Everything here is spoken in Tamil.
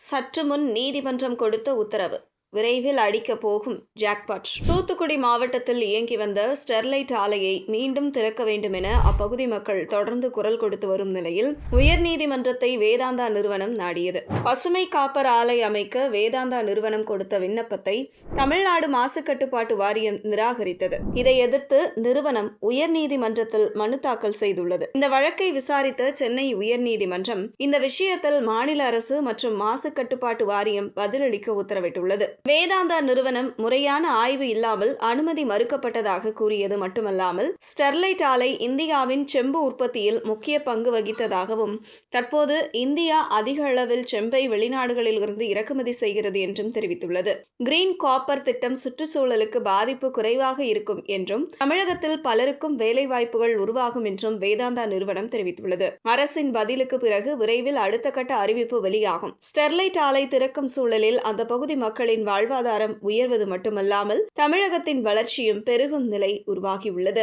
சற்று முன் நீதிமன்றம் கொடுத்த உத்தரவு விரைவில் அடிக்கப் போகும் ஜாக்பாட். தூத்துக்குடி மாவட்டத்தில் இயங்கி வந்த ஸ்டெர்லைட் ஆலையை மீண்டும் திறக்க வேண்டும் என அப்பகுதி மக்கள் தொடர்ந்து குரல் கொடுத்து வரும் நிலையில் உயர்நீதிமன்றத்தை வேதாந்தா நிறுவனம் நாடியது. பசுமை காப்பர் ஆலை அமைக்க வேதாந்தா நிறுவனம் கொடுத்த விண்ணப்பத்தை தமிழ்நாடு மாசு கட்டுப்பாட்டு வாரியம் நிராகரித்தது. இதை எதிர்த்து நிறுவனம் உயர்நீதிமன்றத்தில் மனு தாக்கல் செய்துள்ளது. இந்த வழக்கை விசாரித்த சென்னை உயர்நீதிமன்றம் இந்த விஷயத்தில் மாநில அரசு மற்றும் மாசு கட்டுப்பாட்டு வாரியம் பதிலளிக்க உத்தரவிட்டுள்ளது. வேதாந்தா நிறுவனம் முறையான ஆய்வு இல்லாமல் அனுமதி மறுக்கப்பட்டதாக கூறியது மட்டுமல்லாமல் ஸ்டெர்லைட் ஆலை இந்தியாவின் செம்பு உற்பத்தியில் முக்கிய பங்கு வகித்ததாகவும் தற்போது இந்தியா அதிக அளவில் செம்பை வெளிநாடுகளில் இருந்து இறக்குமதி செய்கிறது என்றும் தெரிவித்துள்ளது. கிரீன் காப்பர் திட்டம் சுற்றுச்சூழலுக்கு பாதிப்பு குறைவாக இருக்கும் என்றும் தமிழகத்தில் பலருக்கும் வேலைவாய்ப்புகள் உருவாகும் என்றும் வேதாந்தா நிறுவனம் தெரிவித்துள்ளது. அரசின் பதிலுக்கு பிறகு விரைவில் அடுத்த கட்ட அறிவிப்பு வெளியாகும். ஸ்டெர்லைட் ஆலை திறக்கும் சூழலில் அந்த பகுதி மக்களின் வாழ்வாதாரம் உயர்வது மட்டுமல்லாமல் தமிழகத்தின் வளர்ச்சியும் பெருகும் நிலை உருவாகியுள்ளது.